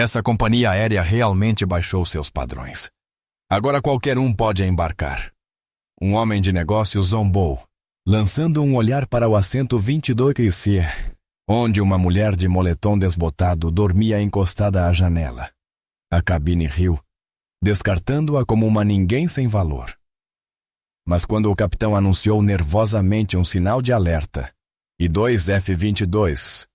Essa companhia aérea realmente baixou seus padrões. Agora qualquer um pode embarcar. Um homem de negócios zombou, lançando um olhar para o assento 22C, onde uma mulher de moletom desbotado dormia encostada à janela. A cabine riu, descartando-a como uma ninguém sem valor. Mas quando o capitão anunciou nervosamente um sinal de alerta, e dois F-22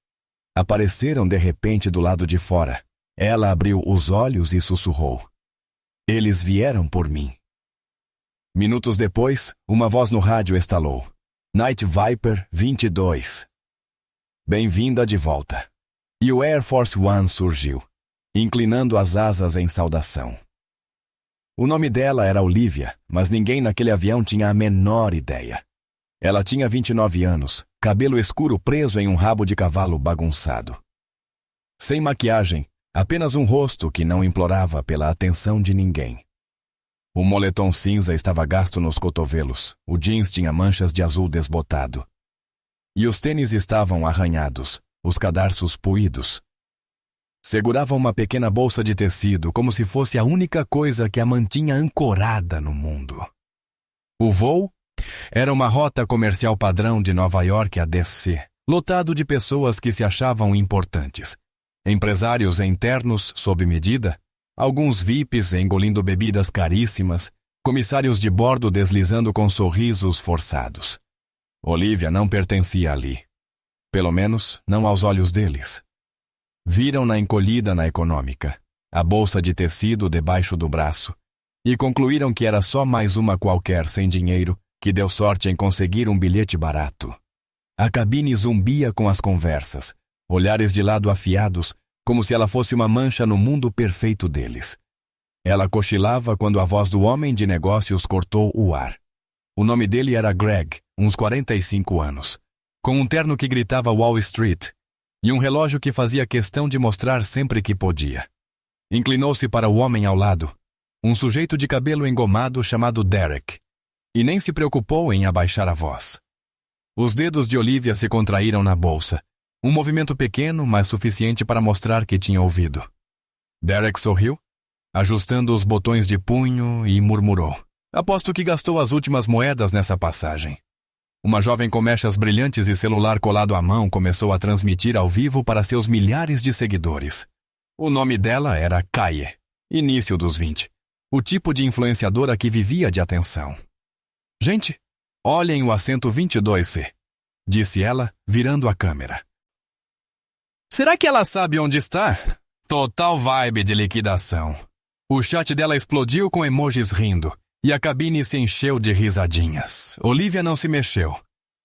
apareceram de repente do lado de fora, ela abriu os olhos e sussurrou: "Eles vieram por mim." Minutos depois, uma voz no rádio estalou: "Night Viper 22. Bem-vinda de volta." E o Air Force One surgiu, inclinando as asas em saudação. O nome dela era Olivia, mas ninguém naquele avião tinha a menor ideia. Ela tinha 29 anos, cabelo escuro preso em um rabo de cavalo bagunçado. Sem maquiagem, apenas um rosto que não implorava pela atenção de ninguém. O moletom cinza estava gasto nos cotovelos, o jeans tinha manchas de azul desbotado. E os tênis estavam arranhados, os cadarços puídos. Segurava uma pequena bolsa de tecido como se fosse a única coisa que a mantinha ancorada no mundo. O voo era uma rota comercial padrão de Nova York a DC, lotado de pessoas que se achavam importantes. Empresários internos sob medida, alguns VIPs engolindo bebidas caríssimas, comissários de bordo deslizando com sorrisos forçados. Olivia não pertencia ali. Pelo menos, não aos olhos deles. Viram-na encolhida na econômica, a bolsa de tecido debaixo do braço, e concluíram que era só mais uma qualquer sem dinheiro que deu sorte em conseguir um bilhete barato. A cabine zumbia com as conversas, olhares de lado afiados, como se ela fosse uma mancha no mundo perfeito deles. Ela cochilava quando a voz do homem de negócios cortou o ar. O nome dele era Greg, uns 45 anos, com um terno que gritava Wall Street, e um relógio que fazia questão de mostrar sempre que podia. Inclinou-se para o homem ao lado, um sujeito de cabelo engomado chamado Derek, e nem se preocupou em abaixar a voz. Os dedos de Olivia se contraíram na bolsa, um movimento pequeno, mas suficiente para mostrar que tinha ouvido. Derek sorriu, ajustando os botões de punho, e murmurou: "Aposto que gastou as últimas moedas nessa passagem." Uma jovem com mechas brilhantes e celular colado à mão começou a transmitir ao vivo para seus milhares de seguidores. O nome dela era Kaye, início dos 20, o tipo de influenciadora que vivia de atenção. "Gente, olhem o assento 22C, disse ela, virando a câmera. "Será que ela sabe onde está?" Total vibe de liquidação. O chat dela explodiu com emojis rindo, e a cabine se encheu de risadinhas. Olivia não se mexeu.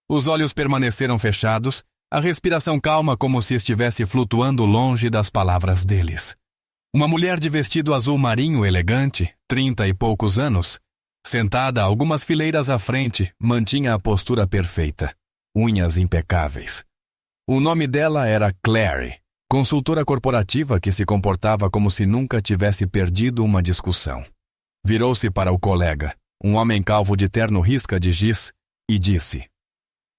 Os olhos permaneceram fechados, a respiração calma como se estivesse flutuando longe das palavras deles. Uma mulher de vestido azul marinho elegante, 30 e poucos anos, sentada algumas fileiras à frente, mantinha a postura perfeita, unhas impecáveis. O nome dela era Clary, consultora corporativa que se comportava como se nunca tivesse perdido uma discussão. Virou-se para o colega, um homem calvo de terno risca de giz, e disse: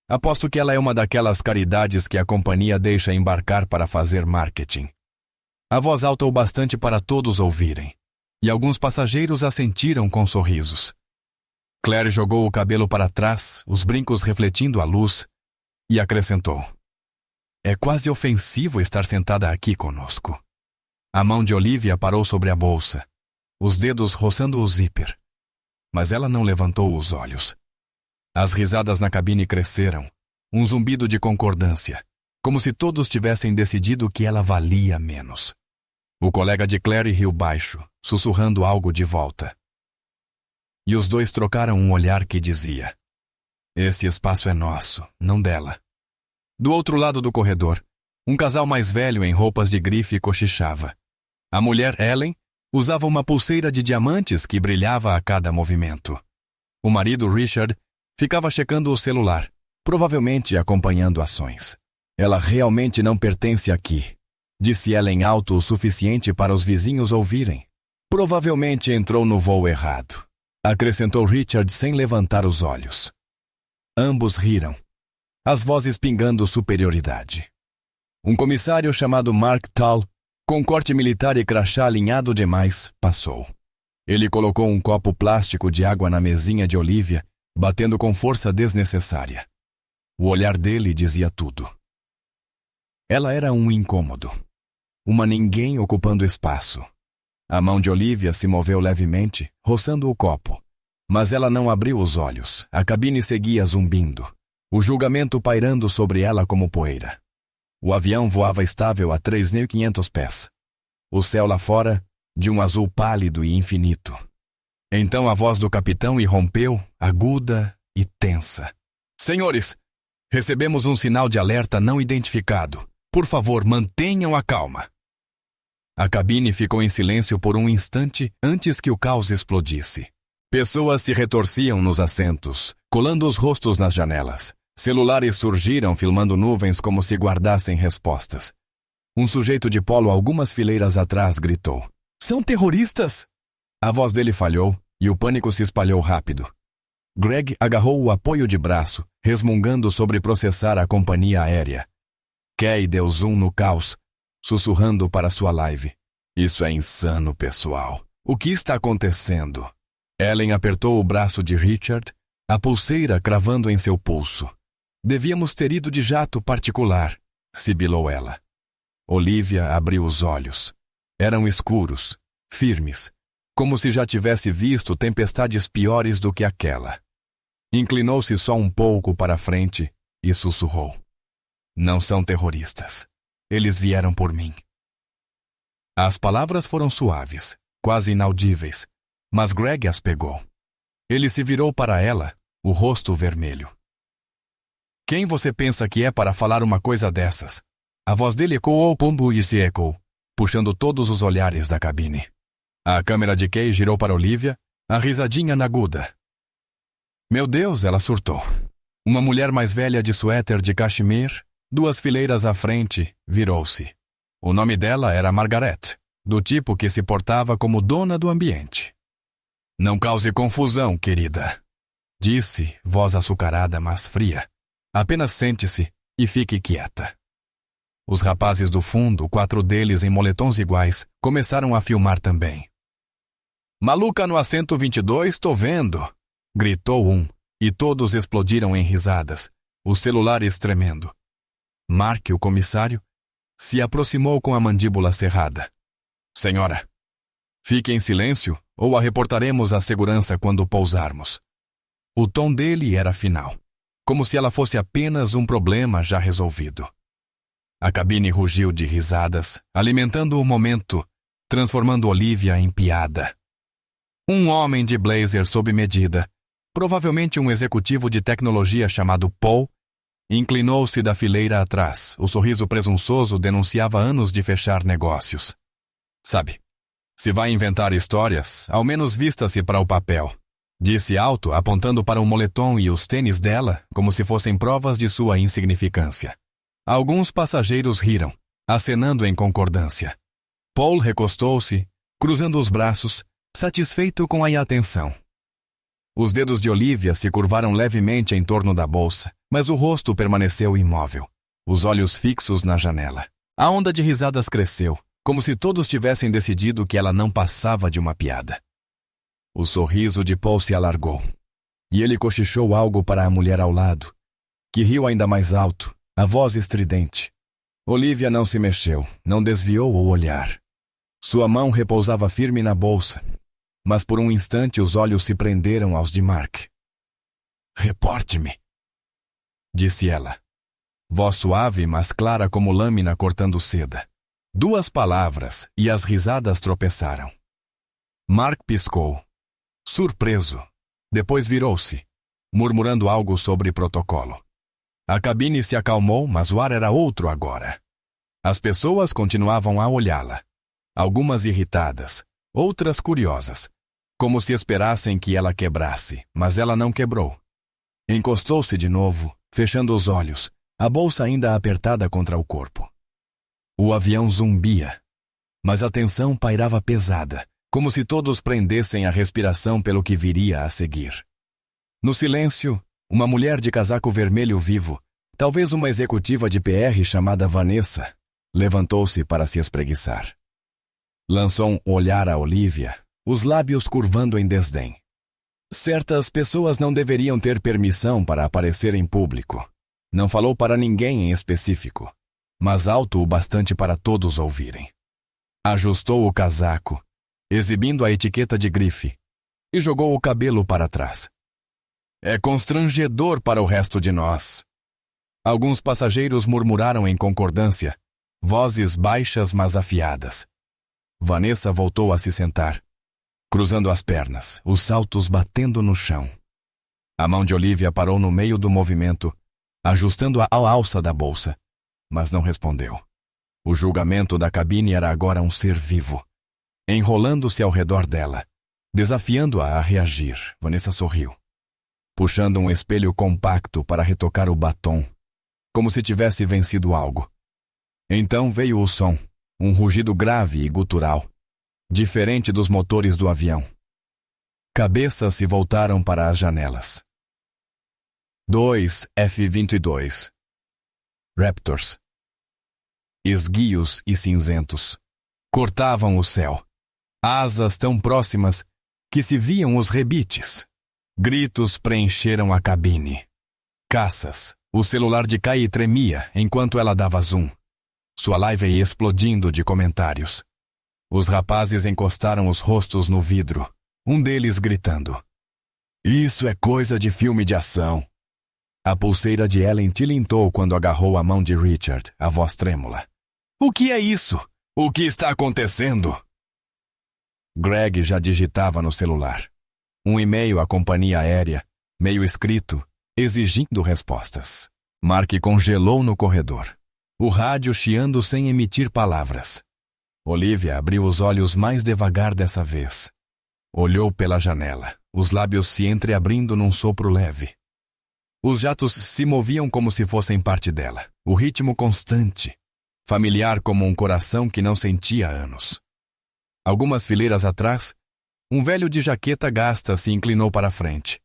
"Aposto que ela é uma daquelas caridades que a companhia deixa embarcar para fazer marketing." A voz alta o bastante para todos ouvirem, e alguns passageiros assentiram com sorrisos. Claire jogou o cabelo para trás, os brincos refletindo a luz, e acrescentou: "É quase ofensivo estar sentada aqui conosco." A mão de Olivia parou sobre a bolsa, os dedos roçando o zíper. Mas ela não levantou os olhos. As risadas na cabine cresceram, um zumbido de concordância, como se todos tivessem decidido que ela valia menos. O colega de Clary riu baixo, sussurrando algo de volta. E os dois trocaram um olhar que dizia: "Esse espaço é nosso, não dela." Do outro lado do corredor, um casal mais velho em roupas de grife cochichava. A mulher, Ellen, usava uma pulseira de diamantes que brilhava a cada movimento. O marido, Richard, ficava checando o celular, provavelmente acompanhando ações. "Ela realmente não pertence aqui", disse Ellen alto o suficiente para os vizinhos ouvirem. "Provavelmente entrou no voo errado", acrescentou Richard sem levantar os olhos. Ambos riram, as vozes pingando superioridade. Um comissário chamado Mark Tull Com corte militar e crachá alinhado demais, passou. Ele colocou um copo plástico de água na mesinha de Olivia, batendo com força desnecessária. O olhar dele dizia tudo. Ela era um incômodo. Uma ninguém ocupando espaço. A mão de Olivia se moveu levemente, roçando o copo. Mas ela não abriu os olhos. A cabine seguia zumbindo. O julgamento pairando sobre ela como poeira. O avião voava estável a 3.500 pés. O céu lá fora, de um azul pálido e infinito. Então a voz do capitão irrompeu, aguda e tensa. Senhores, recebemos um sinal de alerta não identificado. Por favor, mantenham a calma. A cabine ficou em silêncio por um instante antes que o caos explodisse. Pessoas se retorciam nos assentos, colando os rostos nas janelas. Celulares surgiram filmando nuvens como se guardassem respostas. Um sujeito de polo algumas fileiras atrás gritou. São terroristas! A voz dele falhou e o pânico se espalhou rápido. Greg agarrou o apoio de braço, resmungando sobre processar a companhia aérea. Kay deu zoom no caos, sussurrando para sua live. Isso é insano, pessoal. O que está acontecendo? Ellen apertou o braço de Richard, a pulseira cravando em seu pulso. Devíamos ter ido de jato particular, sibilou ela. Olivia abriu os olhos. Eram escuros, firmes, como se já tivesse visto tempestades piores do que aquela. Inclinou-se só um pouco para a frente e sussurrou. Não são terroristas. Eles vieram por mim. As palavras foram suaves, quase inaudíveis, mas Greg as pegou. Ele se virou para ela, o rosto vermelho. Quem você pensa que é para falar uma coisa dessas? A voz dele ecoou como e se ecoou, puxando todos os olhares da cabine. A câmera de Kay girou para Olivia, a risadinha aguda. Meu Deus, ela surtou. Uma mulher mais velha de suéter de cachemir, 2 fileiras à frente, virou-se. O nome dela era Margaret, do tipo que se portava como dona do ambiente. Não cause confusão, querida, disse, voz açucarada, mas fria. Apenas sente-se e fique quieta. Os rapazes do fundo, 4 deles em moletons iguais, começaram a filmar também. Maluca no assento 22, tô vendo, gritou um, e todos explodiram em risadas, os celulares tremendo. Mark, o comissário, se aproximou com a mandíbula cerrada. Senhora, fique em silêncio ou a reportaremos à segurança quando pousarmos. O tom dele era final, como se ela fosse apenas um problema já resolvido. A cabine rugiu de risadas, alimentando o momento, transformando Olivia em piada. Um homem de blazer sob medida, provavelmente um executivo de tecnologia chamado Paul, inclinou-se da fileira atrás. O sorriso presunçoso denunciava anos de fechar negócios. Sabe, se vai inventar histórias, ao menos vista-se para o papel, disse alto, apontando para o moletom e os tênis dela como se fossem provas de sua insignificância. Alguns passageiros riram, acenando em concordância. Paul recostou-se, cruzando os braços, satisfeito com a atenção. Os dedos de Olivia se curvaram levemente em torno da bolsa, mas o rosto permaneceu imóvel, os olhos fixos na janela. A onda de risadas cresceu, como se todos tivessem decidido que ela não passava de uma piada. O sorriso de Paul se alargou, e ele cochichou algo para a mulher ao lado, que riu ainda mais alto, a voz estridente. Olivia não se mexeu, não desviou o olhar. Sua mão repousava firme na bolsa, mas por um instante os olhos se prenderam aos de Mark. Reporte-me, disse ela. Voz suave, mas clara como lâmina cortando seda. 2 palavras e as risadas tropeçaram. Mark piscou, surpreso. Depois virou-se, murmurando algo sobre protocolo. A cabine se acalmou, mas o ar era outro agora. As pessoas continuavam a olhá-la. Algumas irritadas, outras curiosas, como se esperassem que ela quebrasse, mas ela não quebrou. Encostou-se de novo, fechando os olhos, a bolsa ainda apertada contra o corpo. O avião zumbia, mas a tensão pairava pesada, como se todos prendessem a respiração pelo que viria a seguir. No silêncio, uma mulher de casaco vermelho vivo, talvez uma executiva de PR chamada Vanessa, levantou-se para se espreguiçar. Lançou um olhar a Olivia, os lábios curvando em desdém. Certas pessoas não deveriam ter permissão para aparecer em público. Não falou para ninguém em específico, mas alto o bastante para todos ouvirem. Ajustou o casaco, exibindo a etiqueta de grife, e jogou o cabelo para trás. É constrangedor para o resto de nós. Alguns passageiros murmuraram em concordância, vozes baixas mas afiadas. Vanessa voltou a se sentar, cruzando as pernas, os saltos batendo no chão. A mão de Olivia parou no meio do movimento, ajustando a alça da bolsa, mas não respondeu. O julgamento da cabine era agora um ser vivo, enrolando-se ao redor dela, desafiando-a a reagir. Vanessa sorriu, puxando um espelho compacto para retocar o batom, como se tivesse vencido algo. Então veio o som, um rugido grave e gutural, diferente dos motores do avião. Cabeças se voltaram para as janelas. 2 F-22 Raptors, esguios e cinzentos, cortavam o céu, asas tão próximas que se viam os rebites. Gritos preencheram a cabine. Caças, o celular de Kai tremia enquanto ela dava zoom. Sua live ia explodindo de comentários. Os rapazes encostaram os rostos no vidro, um deles gritando: "Isso é coisa de filme de ação." A pulseira de Ellen tilintou quando agarrou a mão de Richard, a voz trêmula. "O que é isso? O que está acontecendo?" Greg já digitava no celular. Um e-mail à companhia aérea, meio escrito, exigindo respostas. Mark congelou no corredor, o rádio chiando sem emitir palavras. Olivia abriu os olhos mais devagar dessa vez. Olhou pela janela, os lábios se entreabrindo num sopro leve. Os jatos se moviam como se fossem parte dela, o ritmo constante, familiar como um coração que não sentia há anos. Algumas fileiras atrás, um velho de jaqueta gasta se inclinou para a frente.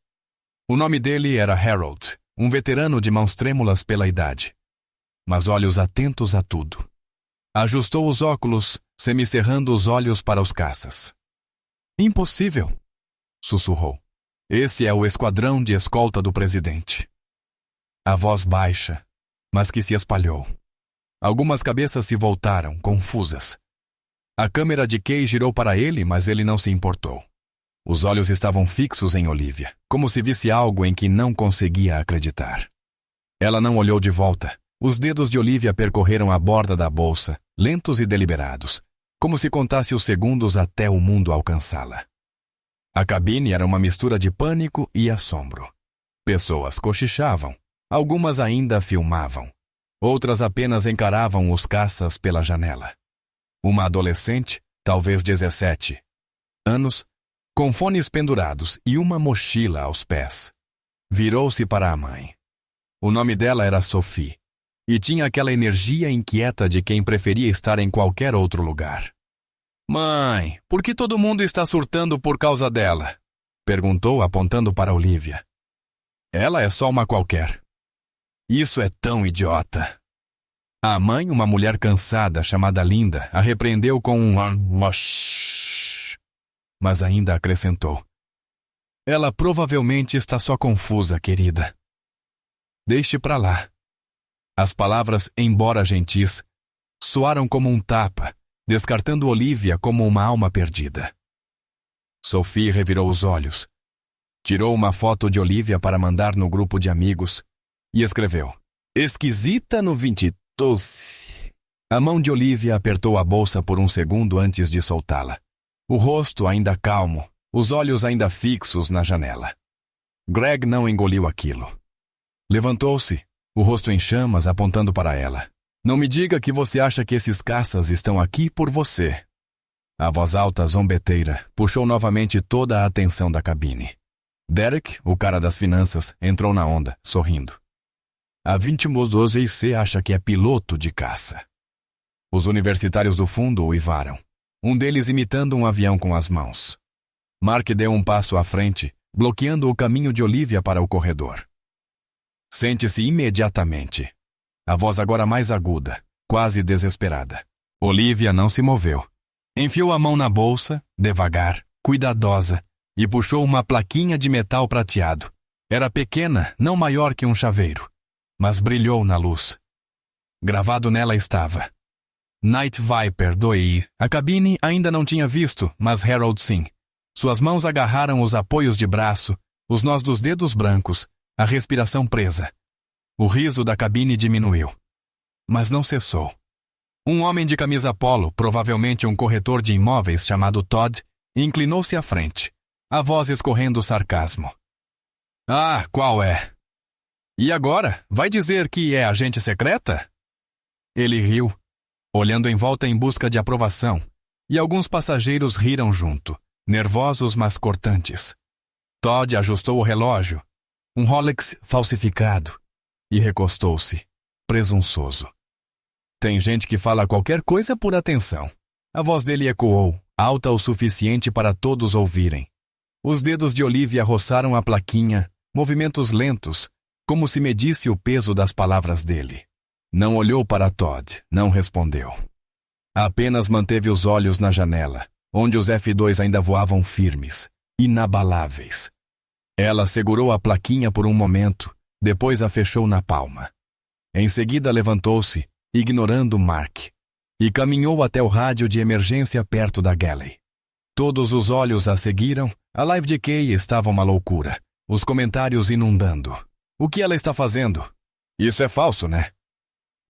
O nome dele era Harold, um veterano de mãos trêmulas pela idade, mas olhos atentos a tudo. Ajustou os óculos, semicerrando os olhos para os caças. "Impossível", sussurrou. "Esse é o esquadrão de escolta do presidente." A voz baixa, mas que se espalhou. Algumas cabeças se voltaram, confusas. A câmera de Kay girou para ele, mas ele não se importou. Os olhos estavam fixos em Olivia, como se visse algo em que não conseguia acreditar. Ela não olhou de volta. Os dedos de Olivia percorreram a borda da bolsa, lentos e deliberados, como se contasse os segundos até o mundo alcançá-la. A cabine era uma mistura de pânico e assombro. Pessoas cochichavam, algumas ainda filmavam, outras apenas encaravam os caças pela janela. Uma adolescente, talvez 17 anos, com fones pendurados e uma mochila aos pés, virou-se para a mãe. O nome dela era Sophie, e tinha aquela energia inquieta de quem preferia estar em qualquer outro lugar. "Mãe, por que todo mundo está surtando por causa dela?" perguntou, apontando para Olivia. "Ela é só uma qualquer." "Isso é tão idiota." A mãe, uma mulher cansada chamada Linda, a repreendeu com um "shh", mas ainda acrescentou: "Ela provavelmente está só confusa, querida." "Deixe pra lá." As palavras, embora gentis, soaram como um tapa, descartando Olivia como uma alma perdida. Sophie revirou os olhos, tirou uma foto de Olivia para mandar no grupo de amigos e escreveu: "Esquisita no 22." A mão de Olivia apertou a bolsa por um segundo antes de soltá-la. O rosto ainda calmo, os olhos ainda fixos na janela. Greg não engoliu aquilo. Levantou-se, o rosto em chamas, apontando para ela. "Não me diga que você acha que esses caças estão aqui por você." A voz alta zombeteira puxou novamente toda a atenção da cabine. Derek, o cara das finanças, entrou na onda, sorrindo. "A 22 IC acha que é piloto de caça." Os universitários do fundo uivaram, um deles imitando um avião com as mãos. Mark deu um passo à frente, bloqueando o caminho de Olivia para o corredor. "Sente-se imediatamente." A voz agora mais aguda, quase desesperada. Olivia não se moveu. Enfiou a mão na bolsa, devagar, cuidadosa, e puxou uma plaquinha de metal prateado. Era pequena, não maior que um chaveiro, mas brilhou na luz. Gravado nela estava: Night Viper 2. A cabine ainda não tinha visto, mas Harold sim. Suas mãos agarraram os apoios de braço, os nós dos dedos brancos, a respiração presa. O riso da cabine diminuiu. Mas não cessou. Um homem de camisa polo, provavelmente um corretor de imóveis chamado Todd, inclinou-se à frente, a voz escorrendo sarcasmo. Ah, qual é? E agora? Vai dizer que é agente secreta? Ele riu, olhando em volta em busca de aprovação, e alguns passageiros riram junto, nervosos mas cortantes. Todd ajustou o relógio, um Rolex falsificado, e recostou-se, presunçoso. Tem gente que fala qualquer coisa por atenção. A voz dele ecoou, alta o suficiente para todos ouvirem. Os dedos de Olivia roçaram a plaquinha, movimentos lentos, como se medisse o peso das palavras dele. Não olhou para Todd, não respondeu. Apenas manteve os olhos na janela, onde os F2 ainda voavam firmes, inabaláveis. Ela segurou a plaquinha por um momento, depois a fechou na palma. Em seguida levantou-se, ignorando Mark, e caminhou até o rádio de emergência perto da galley. Todos os olhos a seguiram, a live de Kay estava uma loucura, os comentários inundando. O que ela está fazendo? Isso é falso, né?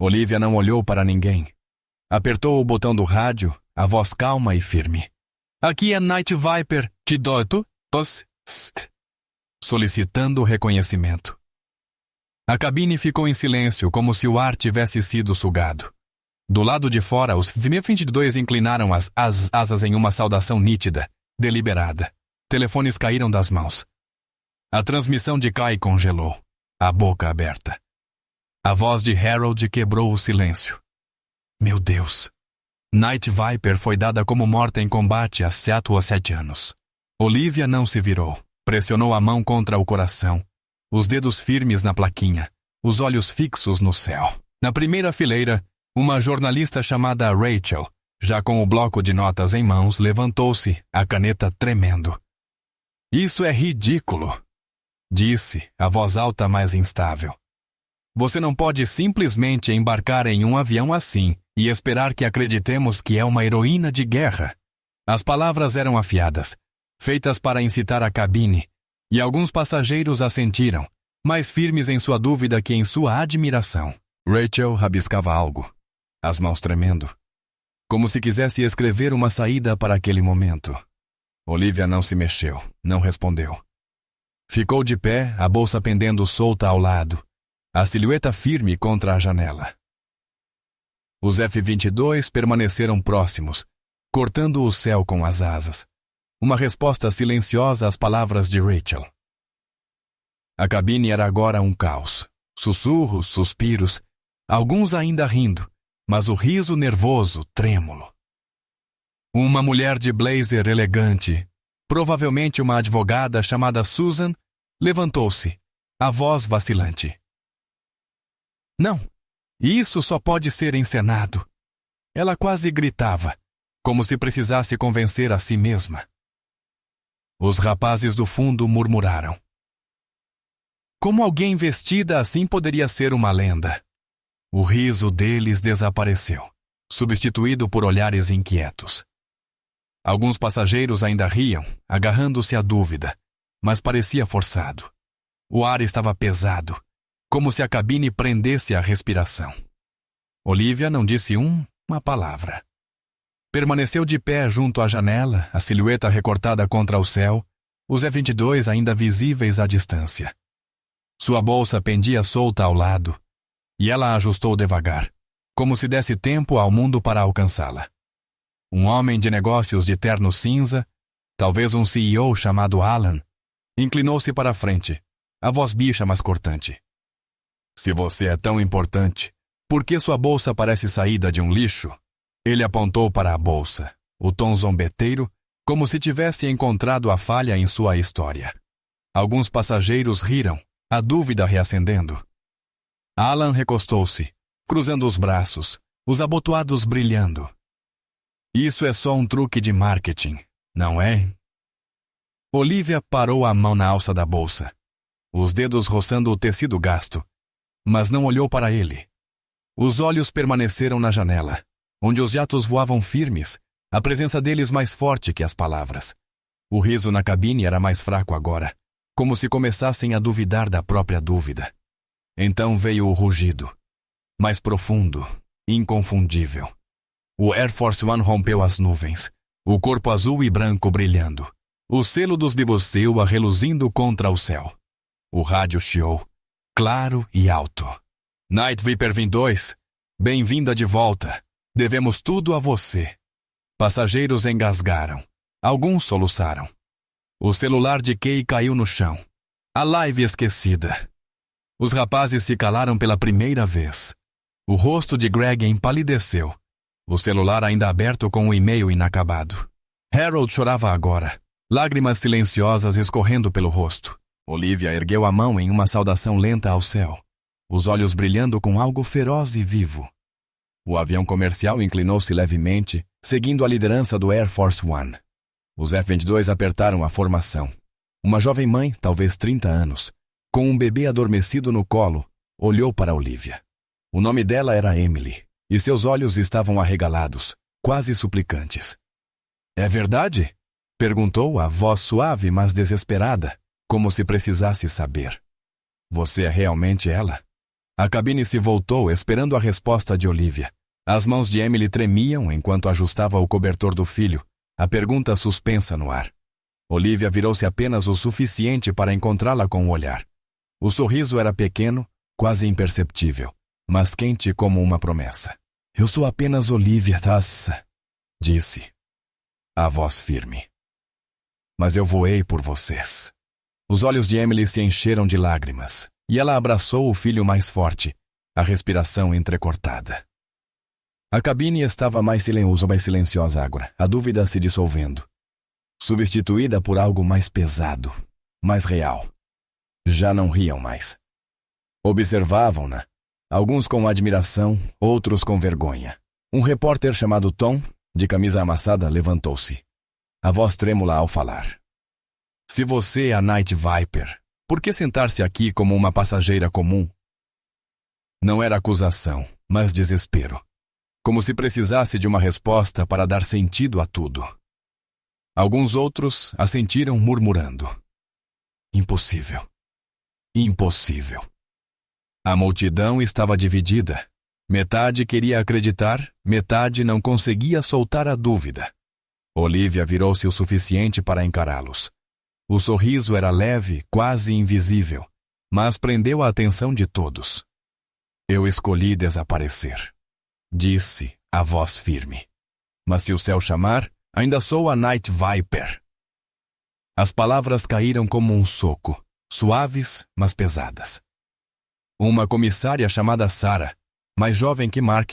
Olivia não olhou para ninguém. Apertou o botão do rádio, a voz calma e firme. Aqui é Night Viper, Tidoto, solicitando reconhecimento. A cabine ficou em silêncio, como se o ar tivesse sido sugado. Do lado de fora, os F-22 inclinaram as asas em uma saudação nítida, deliberada. Telefones caíram das mãos. A transmissão de Kai congelou, a boca aberta. A voz de Harold quebrou o silêncio. Meu Deus! Night Viper foi dada como morta em combate há 7 anos. Olivia não se virou. Pressionou a mão contra o coração, os dedos firmes na plaquinha, os olhos fixos no céu. Na primeira fileira, uma jornalista chamada Rachel, já com o bloco de notas em mãos, levantou-se, a caneta tremendo. Isso é ridículo, disse, a voz alta mais instável. Você não pode simplesmente embarcar em um avião assim e esperar que acreditemos que é uma heroína de guerra. As palavras eram afiadas, feitas para incitar a cabine, e alguns passageiros assentiram, mais firmes em sua dúvida que em sua admiração. Rachel rabiscava algo, as mãos tremendo, como se quisesse escrever uma saída para aquele momento. Olivia não se mexeu, não respondeu. Ficou de pé, a bolsa pendendo solta ao lado, a silhueta firme contra a janela. Os F-22 permaneceram próximos, cortando o céu com as asas. Uma resposta silenciosa às palavras de Rachel. A cabine era agora um caos. Sussurros, suspiros, alguns ainda rindo, mas o riso nervoso, trêmulo. Uma mulher de blazer elegante, provavelmente uma advogada chamada Susan, levantou-se, a voz vacilante. Não, isso só pode ser encenado. Ela quase gritava, como se precisasse convencer a si mesma. Os rapazes do fundo murmuraram. Como alguém vestida assim poderia ser uma lenda? O riso deles desapareceu, substituído por olhares inquietos. Alguns passageiros ainda riam, agarrando-se à dúvida, mas parecia forçado. O ar estava pesado, como se a cabine prendesse a respiração. Olivia não disse uma palavra. Permaneceu de pé junto à janela, a silhueta recortada contra o céu, os F-22 ainda visíveis à distância. Sua bolsa pendia solta ao lado, e ela a ajustou devagar, como se desse tempo ao mundo para alcançá-la. Um homem de negócios de terno cinza, talvez um CEO chamado Alan, inclinou-se para a frente, a voz bicha mas cortante. Se você é tão importante, por que sua bolsa parece saída de um lixo? Ele apontou para a bolsa, o tom zombeteiro, como se tivesse encontrado a falha em sua história. Alguns passageiros riram, a dúvida reacendendo. Alan recostou-se, cruzando os braços, os abotoados brilhando. Isso é só um truque de marketing, não é? Olivia parou a mão na alça da bolsa, os dedos roçando o tecido gasto, mas não olhou para ele. Os olhos permaneceram na janela, onde os jatos voavam firmes, a presença deles mais forte que as palavras. O riso na cabine era mais fraco agora, como se começassem a duvidar da própria dúvida. Então veio o rugido, mais profundo, inconfundível. O Air Force One rompeu as nuvens, o corpo azul e branco brilhando, o selo dos Diboceua reluzindo contra o céu. O rádio chiou, claro e alto. Night Viper 22, bem-vinda de volta. Devemos tudo a você. Passageiros engasgaram. Alguns soluçaram. O celular de Kay caiu no chão. A live esquecida. Os rapazes se calaram pela primeira vez. O rosto de Greg empalideceu. O celular ainda aberto com o e-mail inacabado. Harold chorava agora, lágrimas silenciosas escorrendo pelo rosto. Olivia ergueu a mão em uma saudação lenta ao céu, os olhos brilhando com algo feroz e vivo. O avião comercial inclinou-se levemente, seguindo a liderança do Air Force One. Os F-22 apertaram a formação. Uma jovem mãe, talvez 30 anos, com um bebê adormecido no colo, olhou para Olivia. O nome dela era Emily, e seus olhos estavam arregalados, quase suplicantes. É verdade? Perguntou a voz suave, mas desesperada, como se precisasse saber. Você é realmente ela? A cabine se voltou, esperando a resposta de Olivia. As mãos de Emily tremiam enquanto ajustava o cobertor do filho, a pergunta suspensa no ar. Olivia virou-se apenas o suficiente para encontrá-la com o olhar. O sorriso era pequeno, quase imperceptível, mas quente como uma promessa. Eu sou apenas Olivia, disse. A voz firme. Mas eu voei por vocês. Os olhos de Emily se encheram de lágrimas, e ela abraçou o filho mais forte, a respiração entrecortada. A cabine estava mais silenciosa agora, a dúvida se dissolvendo. Substituída por algo mais pesado, mais real. Já não riam mais. Observavam-na, alguns com admiração, outros com vergonha. Um repórter chamado Tom, de camisa amassada, levantou-se. A voz trêmula ao falar. Se você é a Night Viper, por que sentar-se aqui como uma passageira comum? Não era acusação, mas desespero. Como se precisasse de uma resposta para dar sentido a tudo. Alguns outros assentiram murmurando. Impossível. Impossível. A multidão estava dividida. Metade queria acreditar, metade não conseguia soltar a dúvida. Olivia virou-se o suficiente para encará-los. O sorriso era leve, quase invisível, mas prendeu a atenção de todos. Eu escolhi desaparecer, disse a voz firme. Mas se o céu chamar, ainda sou a Night Viper. As palavras caíram como um soco, suaves, mas pesadas. Uma comissária chamada Sarah, mais jovem que Mark,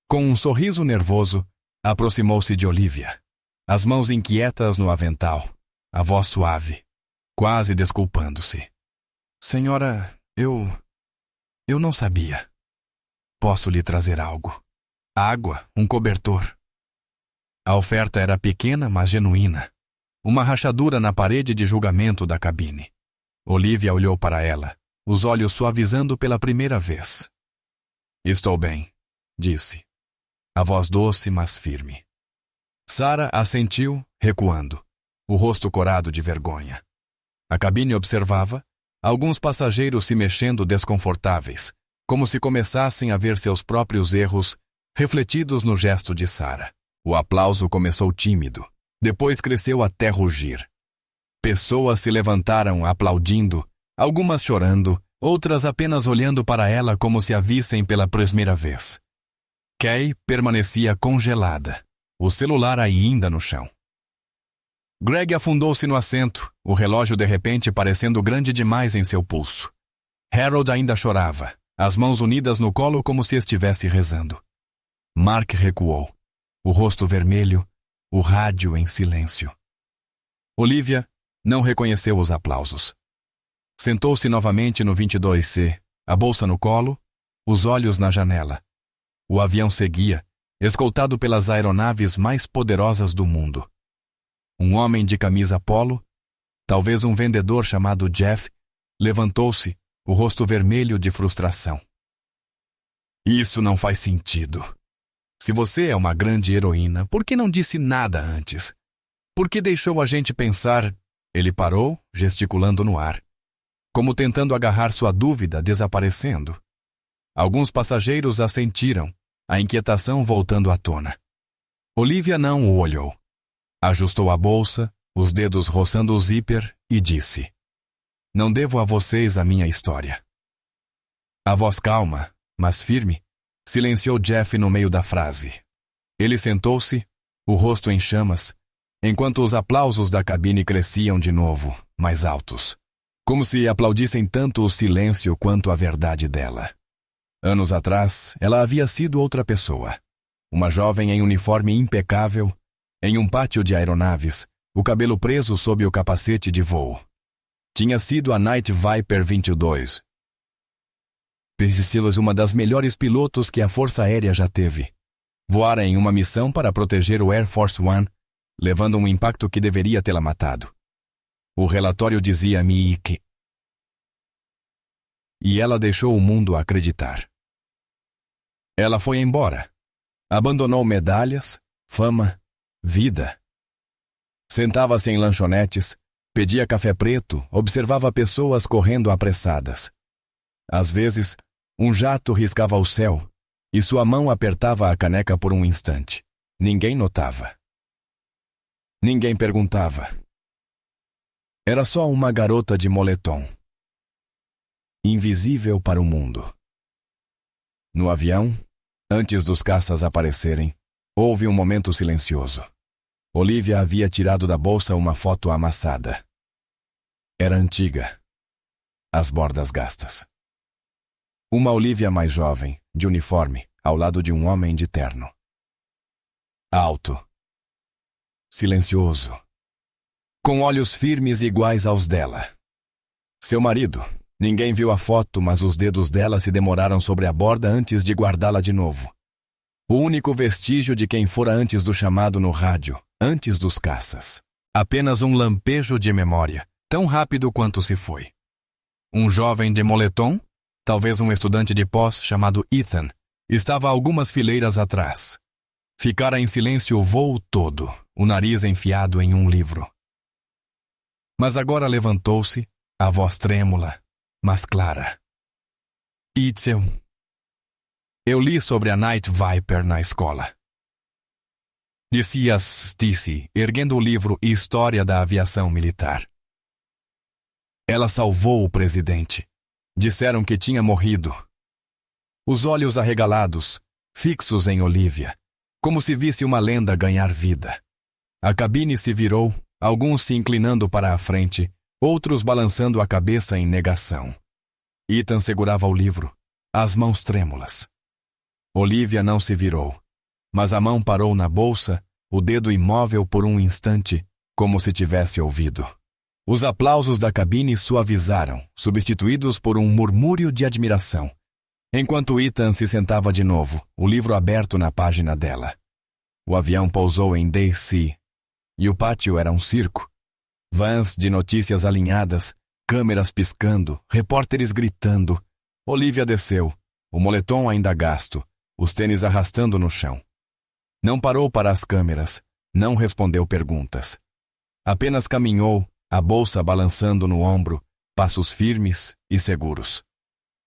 com um sorriso nervoso, aproximou-se de Olivia. As mãos inquietas no avental, a voz suave, quase desculpando-se. Senhora, eu não sabia. Posso lhe trazer algo? Água, um cobertor. A oferta era pequena, mas genuína. Uma rachadura na parede de julgamento da cabine. Olivia olhou para ela, os olhos suavizando pela primeira vez. Estou bem, disse. A voz doce, mas firme. Sarah assentiu, recuando, o rosto corado de vergonha. A cabine observava, alguns passageiros se mexendo desconfortáveis, como se começassem a ver seus próprios erros refletidos no gesto de Sarah. O aplauso começou tímido, depois cresceu até rugir. Pessoas se levantaram aplaudindo, algumas chorando, outras apenas olhando para ela como se a vissem pela primeira vez. Kay permanecia congelada, o celular ainda no chão. Greg afundou-se no assento, o relógio de repente parecendo grande demais em seu pulso. Harold ainda chorava, as mãos unidas no colo como se estivesse rezando. Mark recuou, o rosto vermelho, o rádio em silêncio. Olivia não reconheceu os aplausos. Sentou-se novamente no 22C, a bolsa no colo, os olhos na janela. O avião seguia, escoltado pelas aeronaves mais poderosas do mundo. Um homem de camisa polo, talvez um vendedor chamado Jeff, levantou-se, o rosto vermelho de frustração. Isso não faz sentido. Se você é uma grande heroína, por que não disse nada antes? Por que deixou a gente pensar... Ele parou, gesticulando no ar, como tentando agarrar sua dúvida desaparecendo. Alguns passageiros assentiram, a inquietação voltando à tona. Olivia não o olhou. Ajustou a bolsa, os dedos roçando o zíper, e disse: Não devo a vocês a minha história. A voz calma, mas firme, silenciou Jeff no meio da frase. Ele sentou-se, o rosto em chamas, enquanto os aplausos da cabine cresciam de novo, mais altos, como se aplaudissem tanto o silêncio quanto a verdade dela. Anos atrás, ela havia sido outra pessoa. Uma jovem em uniforme impecável, em um pátio de aeronaves, o cabelo preso sob o capacete de voo. Tinha sido a Night Viper 22. Priscila, uma das melhores pilotos que a Força Aérea já teve. Voara em uma missão para proteger o Air Force One, levando um impacto que deveria tê-la matado. O relatório dizia-me que... E ela deixou o mundo acreditar. Ela foi embora. Abandonou medalhas, fama, vida. Sentava-se em lanchonetes, pedia café preto, observava pessoas correndo apressadas. Às vezes, um jato riscava o céu, e sua mão apertava a caneca por um instante. Ninguém notava. Ninguém perguntava. Era só uma garota de moletom. Invisível para o mundo. No avião, antes dos caças aparecerem, houve um momento silencioso. Olivia havia tirado da bolsa uma foto amassada. Era antiga. As bordas gastas. Uma Olivia mais jovem, de uniforme, ao lado de um homem de terno. Alto. Silencioso. Com olhos firmes iguais aos dela. Seu marido. Ninguém viu a foto, mas os dedos dela se demoraram sobre a borda antes de guardá-la de novo. O único vestígio de quem fora antes do chamado no rádio, antes dos caças. Apenas um lampejo de memória, tão rápido quanto se foi. Um jovem de moletom, talvez um estudante de pós chamado Ethan, estava algumas fileiras atrás. Ficara em silêncio o voo todo, o nariz enfiado em um livro. Mas agora levantou-se, a voz trêmula, mas clara. Itzel. Eu li sobre a Night Viper na escola. Disse, erguendo o livro História da Aviação Militar. Ela salvou o presidente. Disseram que tinha morrido. Os olhos arregalados, fixos em Olivia, como se visse uma lenda ganhar vida. A cabine se virou, alguns se inclinando para a frente, outros balançando a cabeça em negação. Ethan segurava o livro, as mãos trêmulas. Olivia não se virou, mas a mão parou na bolsa, o dedo imóvel por um instante, como se tivesse ouvido. Os aplausos da cabine suavizaram, substituídos por um murmúrio de admiração, enquanto Ethan se sentava de novo, o livro aberto na página dela. O avião pousou em D.C., e o pátio era um circo. Vans de notícias alinhadas, câmeras piscando, repórteres gritando. Olivia desceu, o moletom ainda gasto, os tênis arrastando no chão. Não parou para as câmeras, não respondeu perguntas. Apenas caminhou, a bolsa balançando no ombro, passos firmes e seguros.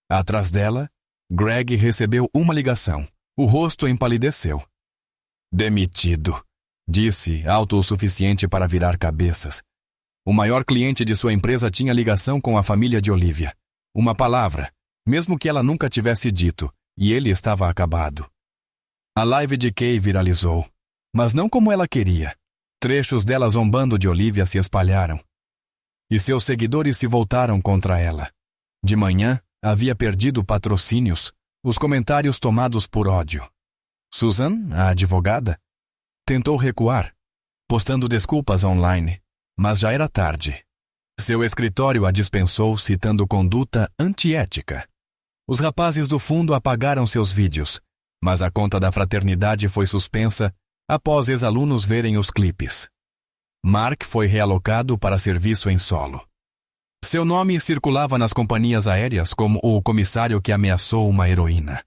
Atrás dela, Greg recebeu uma ligação. O rosto empalideceu. Demitido, disse, alto o suficiente para virar cabeças. O maior cliente de sua empresa tinha ligação com a família de Olivia. Uma palavra, mesmo que ela nunca tivesse dito, e ele estava acabado. A live de Kay viralizou, mas não como ela queria. Trechos dela zombando de Olivia se espalharam. E seus seguidores se voltaram contra ela. De manhã, havia perdido patrocínios, os comentários tomados por ódio. Susan, a advogada, tentou recuar, postando desculpas online, mas já era tarde. Seu escritório a dispensou citando conduta antiética. Os rapazes do fundo apagaram seus vídeos, mas a conta da fraternidade foi suspensa após ex-alunos verem os clipes. Mark foi realocado para serviço em solo. Seu nome circulava nas companhias aéreas como o comissário que ameaçou uma heroína.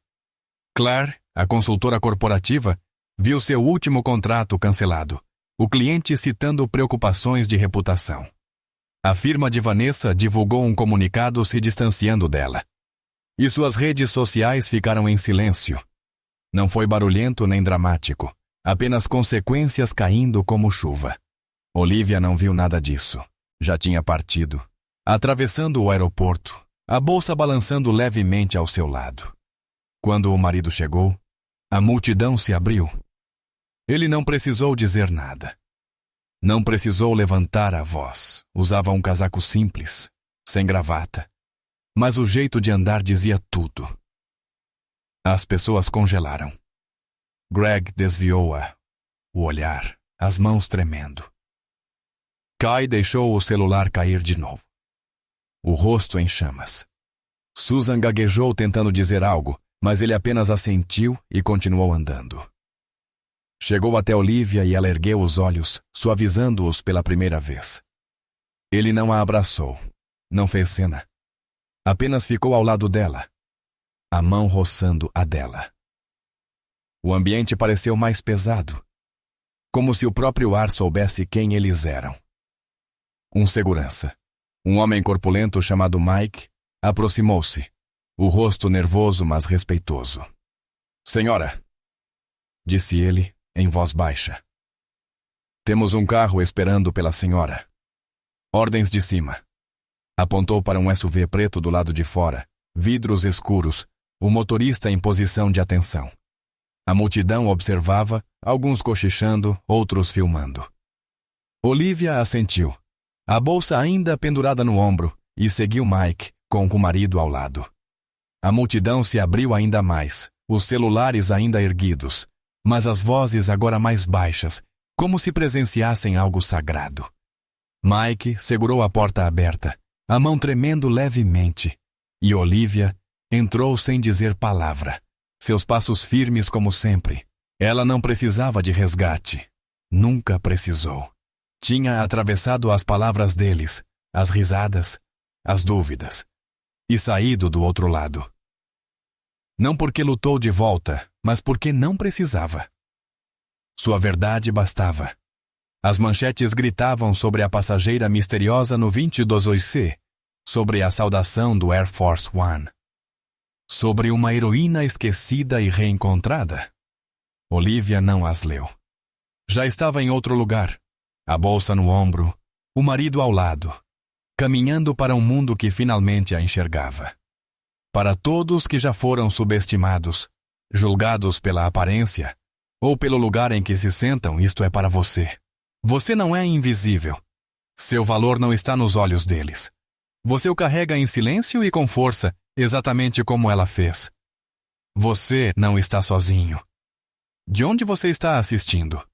Claire, a consultora corporativa, viu seu último contrato cancelado, o cliente citando preocupações de reputação. A firma de Vanessa divulgou um comunicado se distanciando dela. E suas redes sociais ficaram em silêncio. Não foi barulhento nem dramático, apenas consequências caindo como chuva. Olivia não viu nada disso. Já tinha partido, atravessando o aeroporto, a bolsa balançando levemente ao seu lado. Quando o marido chegou, a multidão se abriu. Ele não precisou dizer nada. Não precisou levantar a voz. Usava um casaco simples, sem gravata. Mas o jeito de andar dizia tudo. As pessoas congelaram. Greg desviou-a, o olhar, as mãos tremendo. Kai deixou o celular cair de novo. O rosto em chamas. Susan gaguejou tentando dizer algo, mas ele apenas assentiu e continuou andando. Chegou até Olivia e ela ergueu os olhos, suavizando-os pela primeira vez. Ele não a abraçou, não fez cena. Apenas ficou ao lado dela, a mão roçando a dela. O ambiente pareceu mais pesado, como se o próprio ar soubesse quem eles eram. Um segurança, um homem corpulento chamado Mike, aproximou-se, o rosto nervoso mas respeitoso. Senhora, disse ele em voz baixa. Temos um carro esperando pela senhora. Ordens de cima. Apontou para um SUV preto do lado de fora, vidros escuros, o motorista em posição de atenção. A multidão observava, alguns cochichando, outros filmando. Olivia assentiu, a bolsa ainda pendurada no ombro, e seguiu Mike, com o marido ao lado. A multidão se abriu ainda mais, os celulares ainda erguidos, mas as vozes agora mais baixas, como se presenciassem algo sagrado. Mike segurou a porta aberta, a mão tremendo levemente, e Olivia entrou sem dizer palavra, seus passos firmes como sempre. Ela não precisava de resgate. Nunca precisou. Tinha atravessado as palavras deles, as risadas, as dúvidas, e saído do outro lado. Não porque lutou de volta, mas porque não precisava. Sua verdade bastava. As manchetes gritavam sobre a passageira misteriosa no 22C, sobre a saudação do Air Force One, sobre uma heroína esquecida e reencontrada. Olivia não as leu. Já estava em outro lugar, a bolsa no ombro, o marido ao lado, caminhando para um mundo que finalmente a enxergava. Para todos que já foram subestimados, julgados pela aparência, ou pelo lugar em que se sentam, isto é para você. Você não é invisível. Seu valor não está nos olhos deles. Você o carrega em silêncio e com força, exatamente como ela fez. Você não está sozinho. De onde você está assistindo?